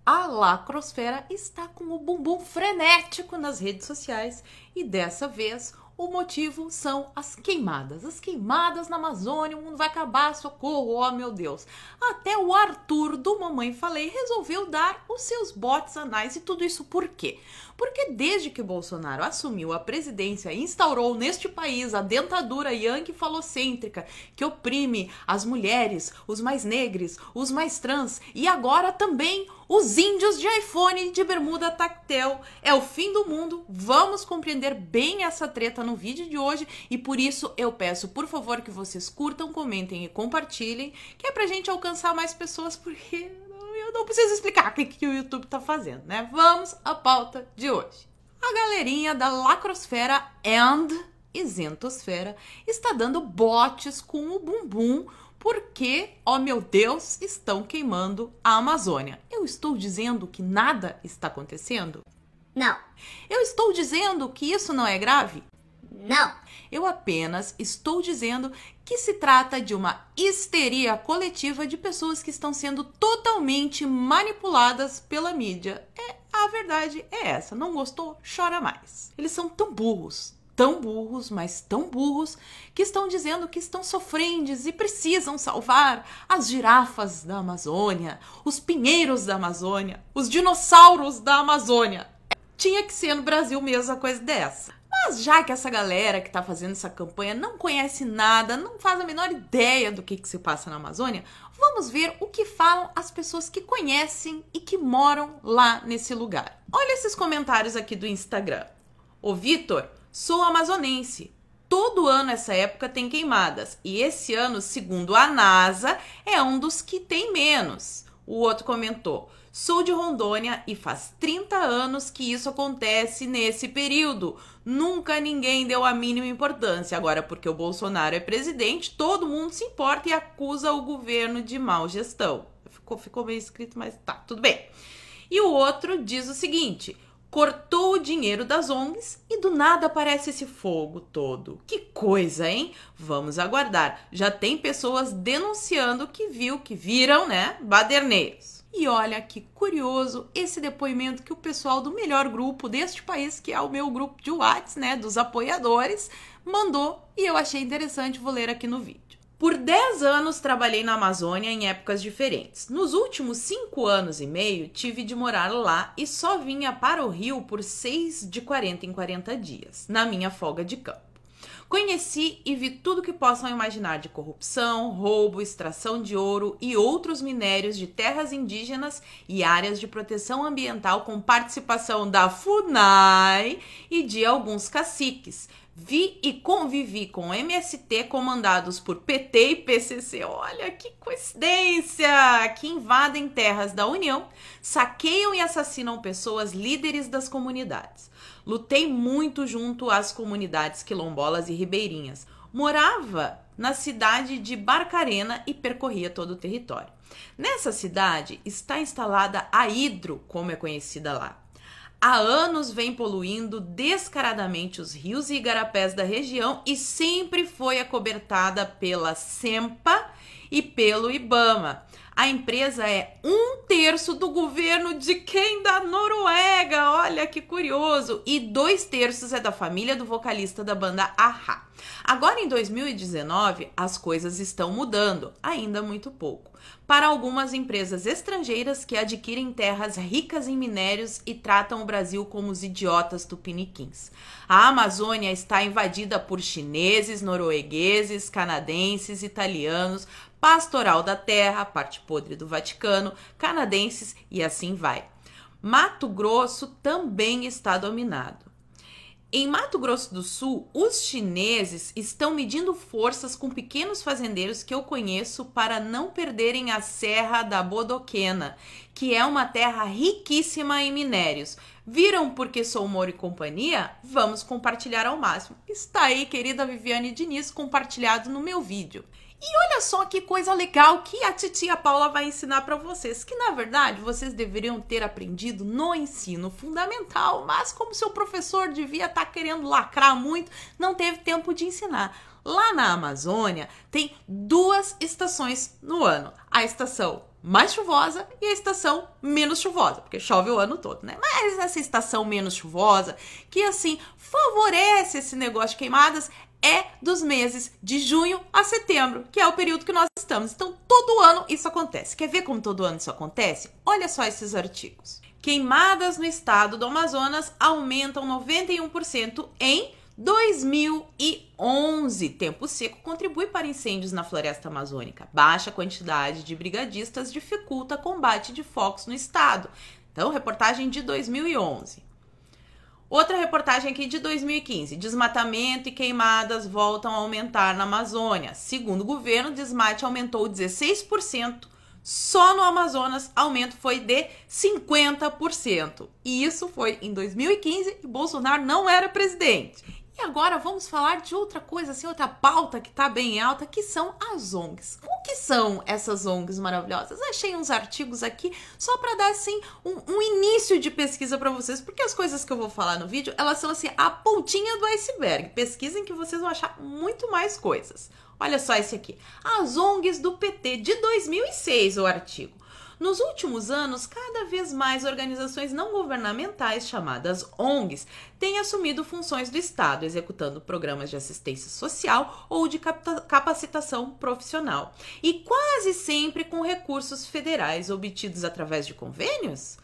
A lacrosfera está com o bumbum frenético nas redes sociais e dessa vez o motivo são as queimadas. As queimadas na Amazônia, o mundo vai acabar, socorro, oh meu Deus. Até o Arthur do Mamãe Falei resolveu dar os seus botes anais e tudo isso por quê? Porque desde que Bolsonaro assumiu a presidência e instaurou neste país a dentadura yankee falocêntrica que oprime as mulheres, os mais negros, os mais trans e agora também os índios de iPhone de bermuda tactel. É o fim do mundo. Vamos compreender bem essa treta no vídeo de hoje e por isso eu peço, por favor, que vocês curtam, comentem e compartilhem, que é pra gente alcançar mais pessoas, porque eu não preciso explicar o que o YouTube tá fazendo, né? Vamos à pauta de hoje. A galerinha da lacrosfera and isentosfera está dando botes com o bumbum porque, ó meu Deus, estão queimando a Amazônia. Eu estou dizendo que nada está acontecendo? Não. Eu estou dizendo que isso não é grave? Não. Eu apenas estou dizendo que se trata de uma histeria coletiva de pessoas que estão sendo totalmente manipuladas pela mídia. A verdade é essa. Não gostou? Chora mais. Eles são tão burros, mas tão burros, que estão dizendo que estão sofrendo e precisam salvar as girafas da Amazônia, os pinheiros da Amazônia, os dinossauros da Amazônia. Tinha que ser no Brasil mesmo a coisa dessa. Mas já que essa galera que tá fazendo essa campanha não conhece nada, não faz a menor ideia do que se passa na Amazônia, vamos ver o que falam as pessoas que conhecem e que moram lá nesse lugar. Olha esses comentários aqui do Instagram. Ô Vitor, sou amazonense. Todo ano essa época tem queimadas e esse ano, segundo a NASA, é um dos que tem menos. O outro comentou, sou de Rondônia e faz 30 anos que isso acontece nesse período. Nunca ninguém deu a mínima importância. Agora, porque o Bolsonaro é presidente, todo mundo se importa e acusa o governo de má gestão. Ficou meio escrito, mas tá, tudo bem. E o outro diz o seguinte, cortou o dinheiro das ONGs e do nada aparece esse fogo todo. Que coisa, hein? Vamos aguardar. Já tem pessoas denunciando que viram, né, baderneiros. E olha que curioso esse depoimento que o pessoal do melhor grupo deste país, que é o meu grupo de WhatsApp, né, dos apoiadores, mandou e eu achei interessante, vou ler aqui no vídeo. Por 10 anos trabalhei na Amazônia em épocas diferentes. Nos últimos 5 anos e meio tive de morar lá e só vinha para o Rio por 6 de 40 em 40 dias, na minha folga de campo. Conheci e vi tudo que possam imaginar de corrupção, roubo, extração de ouro e outros minérios de terras indígenas e áreas de proteção ambiental com participação da FUNAI e de alguns caciques. Vi e convivi com MST comandados por PT e PCC, olha que coincidência, que invadem terras da União, saqueiam e assassinam pessoas líderes das comunidades. Lutei muito junto às comunidades quilombolas e ribeirinhas. Morava na cidade de Barcarena e percorria todo o território. Nessa cidade está instalada a Hidro, como é conhecida lá. Há anos vem poluindo descaradamente os rios e igarapés da região e sempre foi acobertada pela SEMPA e pelo IBAMA. A empresa é 1/3 do governo de quem? Da Noruega, olha que curioso. E 2/3 é da família do vocalista da banda A-ha. Agora em 2019 as coisas estão mudando, ainda muito pouco, para algumas empresas estrangeiras que adquirem terras ricas em minérios e tratam o Brasil como os idiotas tupiniquins. A Amazônia está invadida por chineses, noruegueses, canadenses, italianos, Pastoral da Terra, parte podre do Vaticano, canadenses e assim vai. Mato Grosso também está dominado. Em Mato Grosso do Sul, os chineses estão medindo forças com pequenos fazendeiros que eu conheço para não perderem a Serra da Bodoquena, que é uma terra riquíssima em minérios. Viram porque sou Moro e companhia? Vamos compartilhar ao máximo. Está aí, querida Viviane Diniz, compartilhado no meu vídeo. E olha só que coisa legal que a titia Paula vai ensinar para vocês, que na verdade vocês deveriam ter aprendido no ensino fundamental, mas como seu professor devia estar querendo lacrar muito, não teve tempo de ensinar. Lá na Amazônia tem 2 estações no ano, a estação mais chuvosa e a estação menos chuvosa, porque chove o ano todo, né? Mas essa estação menos chuvosa, que assim favorece esse negócio de queimadas, é dos meses de junho a setembro, que é o período que nós estamos. Então, todo ano isso acontece. Quer ver como todo ano isso acontece? Olha só esses artigos. Queimadas no estado do Amazonas aumentam 91% em 2011. Tempo seco contribui para incêndios na floresta amazônica. Baixa quantidade de brigadistas dificulta combate de focos no estado. Então, reportagem de 2011. Outra reportagem aqui de 2015. Desmatamento e queimadas voltam a aumentar na Amazônia. Segundo o governo, o desmate aumentou 16%. Só no Amazonas, aumento foi de 50%. E isso foi em 2015 e Bolsonaro não era presidente. E agora vamos falar de outra coisa, assim, outra pauta que tá bem alta, que são as ONGs. O que são essas ONGs maravilhosas? Achei uns artigos aqui só para dar, assim, um início de pesquisa para vocês, porque as coisas que eu vou falar no vídeo, elas são, assim, a pontinha do iceberg. Pesquisem que vocês vão achar muito mais coisas. Olha só esse aqui. As ONGs do PT, de 2006, o artigo. Nos últimos anos, cada vez mais organizações não governamentais, chamadas ONGs, têm assumido funções do Estado, executando programas de assistência social ou de capacitação profissional. E quase sempre com recursos federais obtidos através de convênios.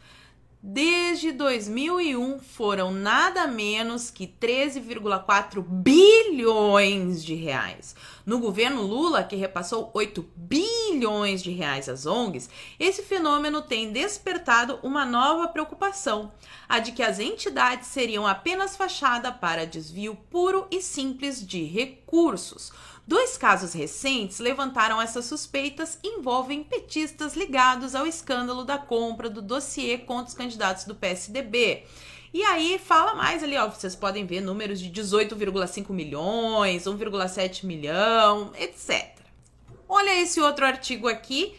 Desde 2001 foram nada menos que 13,4 bilhões de reais. No governo Lula, que repassou 8 bilhões de reais às ONGs, esse fenômeno tem despertado uma nova preocupação, a de que as entidades seriam apenas fachada para desvio puro e simples de recursos. 2 casos recentes levantaram essas suspeitas e envolvem petistas ligados ao escândalo da compra do dossiê contra os candidatos do PSDB. E aí fala mais ali, ó, vocês podem ver números de 18,5 milhões, 1,7 milhão, etc. Olha esse outro artigo aqui.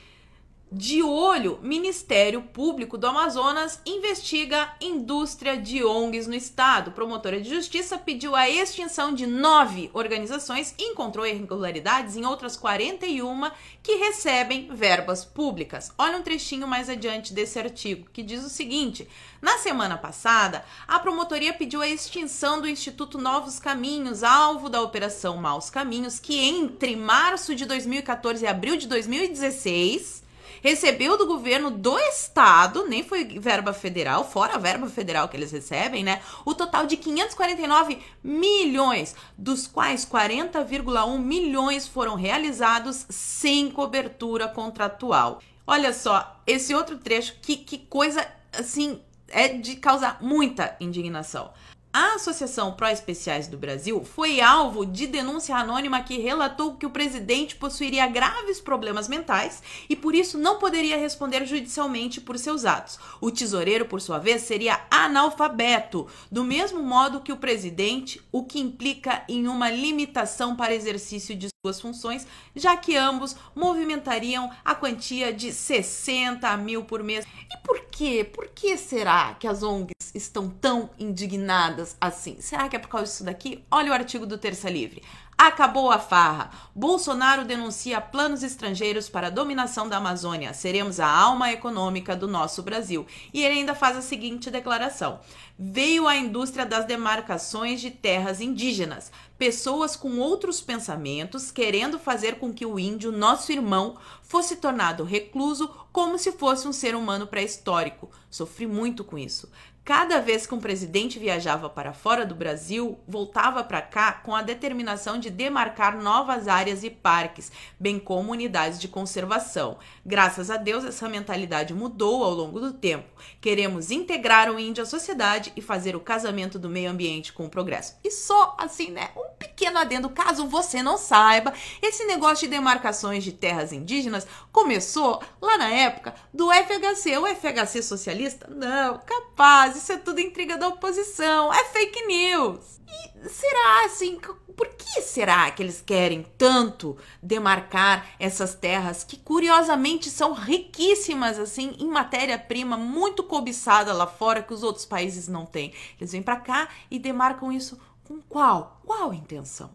De olho, Ministério Público do Amazonas investiga indústria de ONGs no estado. Promotora de Justiça pediu a extinção de 9 organizações e encontrou irregularidades em outras 41 que recebem verbas públicas. Olha um trechinho mais adiante desse artigo, que diz o seguinte: na semana passada, a promotoria pediu a extinção do Instituto Novos Caminhos, alvo da Operação Maus Caminhos, que entre março de 2014 e abril de 2016... recebeu do governo do estado, nem foi verba federal, fora a verba federal que eles recebem, né? O total de 549 milhões, dos quais 40,1 milhões foram realizados sem cobertura contratual. Olha só, esse outro trecho, que coisa, assim, é de causar muita indignação. A Associação Pró-Especiais do Brasil foi alvo de denúncia anônima que relatou que o presidente possuiria graves problemas mentais e por isso não poderia responder judicialmente por seus atos. O tesoureiro, por sua vez, seria analfabeto, do mesmo modo que o presidente, o que implica em uma limitação para exercício de suas funções, já que ambos movimentariam a quantia de 60 mil por mês. E por quê? Por que será que as ONGs estão tão indignadas assim? Será que é por causa disso daqui? Olha o artigo do Terça Livre. Acabou a farra. Bolsonaro denuncia planos estrangeiros para a dominação da Amazônia. Seremos a alma econômica do nosso Brasil. E ele ainda faz a seguinte declaração: veio a indústria das demarcações de terras indígenas. Pessoas com outros pensamentos querendo fazer com que o índio, nosso irmão, fosse tornado recluso como se fosse um ser humano pré-histórico. Sofri muito com isso. Cada vez que um presidente viajava para fora do Brasil, voltava para cá com a determinação de demarcar novas áreas e parques, bem como unidades de conservação. Graças a Deus, essa mentalidade mudou ao longo do tempo. Queremos integrar o índio à sociedade e fazer o casamento do meio ambiente com o progresso. E só assim, né, um pequeno adendo, caso você não saiba, esse negócio de demarcações de terras indígenas começou lá na época do FHC. O FHC socialista? Não, capaz. Isso é tudo intriga da oposição, é fake news. E será assim, por que será que eles querem tanto demarcar essas terras que curiosamente são riquíssimas assim em matéria-prima, muito cobiçada lá fora que os outros países não têm? Eles vêm para cá e demarcam isso com qual intenção?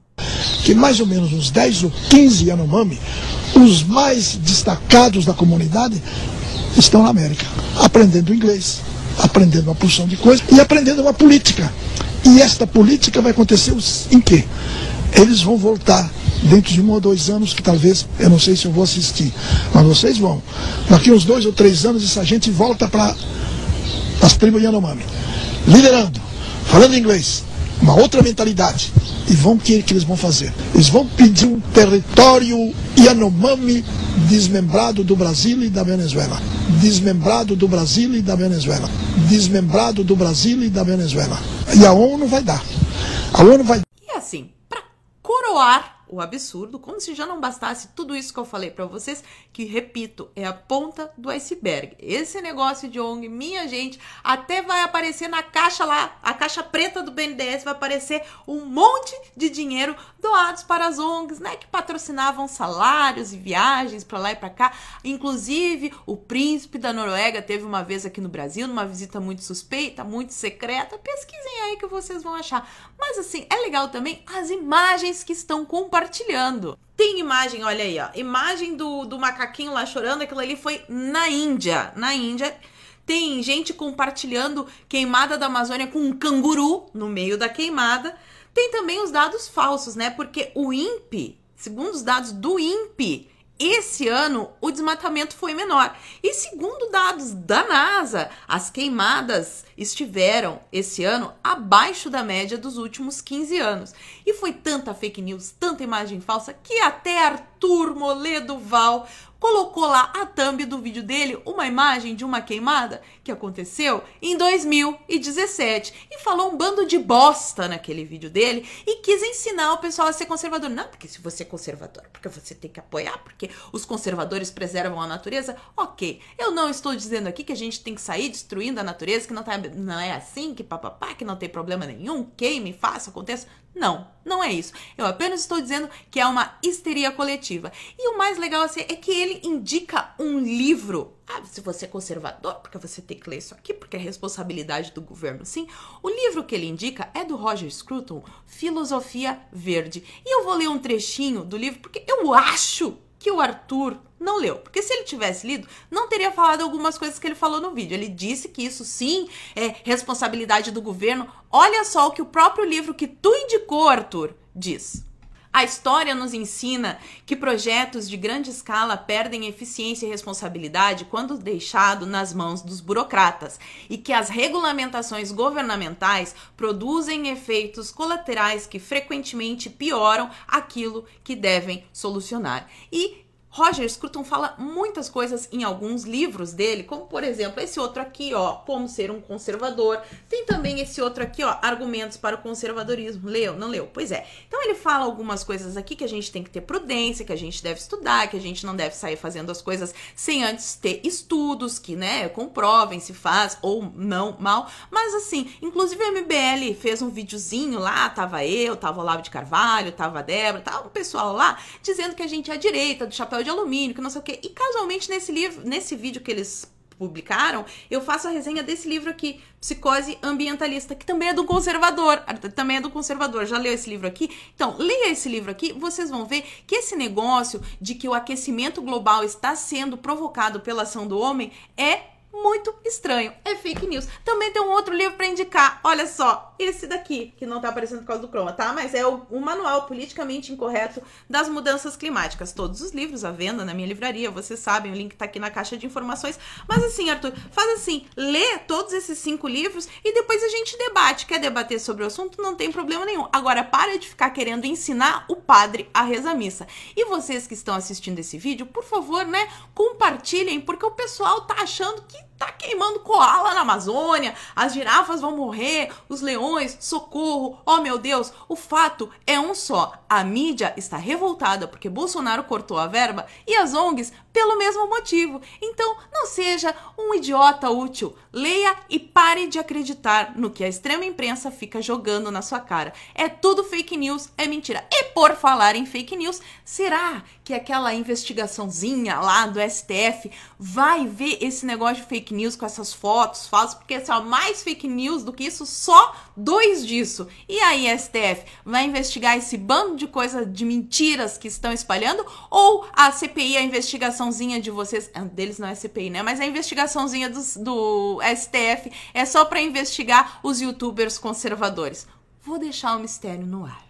que mais ou menos uns 10 ou 15 Yanomami, os mais destacados da comunidade, estão na América, aprendendo inglês, aprendendo uma porção de coisas e aprendendo uma política. E esta política vai acontecer em quê? Eles vão voltar dentro de 1 ou 2 anos, que talvez, eu não sei se eu vou assistir, mas vocês vão. Daqui uns 2 ou 3 anos, essa gente volta para as tribos Yanomami, liderando, falando inglês, uma outra mentalidade. E o que eles vão fazer? Eles vão pedir um território Yanomami desmembrado do Brasil e da Venezuela. Desmembrado do Brasil e da Venezuela. Desmembrado do Brasil e da Venezuela. E a ONU vai dar. A ONU vai... E assim, para coroar o absurdo, como se já não bastasse tudo isso que eu falei para vocês, que, repito, é a ponta do iceberg. Esse negócio de ONG, minha gente, até vai aparecer na caixa lá, a caixa preta do BNDES, vai aparecer um monte de dinheiro doados para as ONGs, né, que patrocinavam salários e viagens para lá e para cá. Inclusive, o príncipe da Noruega teve uma vez aqui no Brasil, numa visita muito suspeita, muito secreta. Pesquisem aí que vocês vão achar. Mas assim, é legal também as imagens que estão compartilhando. Tem imagem, olha aí, ó, imagem do macaquinho lá chorando, aquilo ali foi na Índia. Na Índia tem gente compartilhando queimada da Amazônia com um canguru no meio da queimada. Tem também os dados falsos, né? Porque o INPE, segundo os dados do INPE, esse ano o desmatamento foi menor. E segundo dados da NASA, as queimadas estiveram esse ano abaixo da média dos últimos 15 anos. E foi tanta fake news, tanta imagem falsa, que até Arthur Moledo Val colocou lá a thumb do vídeo dele, uma imagem de uma queimada que aconteceu em 2017. E falou um bando de bosta naquele vídeo dele e quis ensinar o pessoal a ser conservador. Não, porque se você é conservador, porque você tem que apoiar, porque os conservadores preservam a natureza. Ok, eu não estou dizendo aqui que a gente tem que sair destruindo a natureza, que não é assim, que papapá, que não tem problema nenhum, queime, faça, aconteça. Não, não é isso. Eu apenas estou dizendo que é uma histeria coletiva. E o mais legal assim, é que ele indica um livro. Ah, se você é conservador, porque você tem que ler isso aqui, porque é responsabilidade do governo, sim. O livro que ele indica é do Roger Scruton, Filosofia Verde. E eu vou ler um trechinho do livro, porque eu acho que o Arthur não leu. Porque se ele tivesse lido, não teria falado algumas coisas que ele falou no vídeo. Ele disse que isso sim é responsabilidade do governo. Olha só o que o próprio livro que tu indicou, Arthur, diz. A história nos ensina que projetos de grande escala perdem eficiência e responsabilidade quando deixado nas mãos dos burocratas e que as regulamentações governamentais produzem efeitos colaterais que frequentemente pioram aquilo que devem solucionar. E Roger Scruton fala muitas coisas em alguns livros dele, como por exemplo esse outro aqui, ó, Como Ser um Conservador. Tem também esse outro aqui, ó, Argumentos para o Conservadorismo. Leu? Não leu? Pois é. Então ele fala algumas coisas aqui que a gente tem que ter prudência, que a gente deve estudar, que a gente não deve sair fazendo as coisas sem antes ter estudos que, né, comprovem se faz ou não mal. Mas assim, inclusive o MBL fez um videozinho lá, tava eu, tava o Olavo de Carvalho, tava a Débora, tava o pessoal lá, dizendo que a gente é a direita, do chapéu de alumínio, que não sei o quê. E casualmente nesse vídeo que eles publicaram, eu faço a resenha desse livro aqui, Psicose Ambientalista, que também é do conservador. Já leu esse livro aqui? Então, leia esse livro aqui, vocês vão ver que esse negócio de que o aquecimento global está sendo provocado pela ação do homem é muito estranho, é fake news. Também tem um outro livro para indicar, olha só, esse daqui, que não tá aparecendo por causa do croma, tá? Mas é o Manual Politicamente Incorreto das Mudanças Climáticas. Todos os livros à venda na minha livraria, vocês sabem, o link tá aqui na caixa de informações. Mas assim, Arthur, faz assim, lê todos esses 5 livros e depois a gente debate. Quer debater sobre o assunto? Não tem problema nenhum. Agora, para de ficar querendo ensinar o padre a rezar a missa. E vocês que estão assistindo esse vídeo, por favor, né, compartilhem, porque o pessoal tá achando que tá queimando koala na Amazônia, as girafas vão morrer, os leões, socorro, oh meu Deus. O fato é um só, a mídia está revoltada porque Bolsonaro cortou a verba e as ONGs pelo mesmo motivo. Então, não seja um idiota útil. Leia e pare de acreditar no que a extrema imprensa fica jogando na sua cara. É tudo fake news, é mentira. E por falar em fake news, será que aquela investigaçãozinha lá do STF vai ver esse negócio de fake news com essas fotos falsas? Porque só mais fake news do que isso, só 2 disso. E aí, STF, vai investigar esse bando de coisa de mentiras que estão espalhando? Ou a CPI, a investigaçãozinha de vocês, deles não é CPI, né? Mas a investigaçãozinha do STF é só para investigar os youtubers conservadores. Vou deixar o mistério no ar.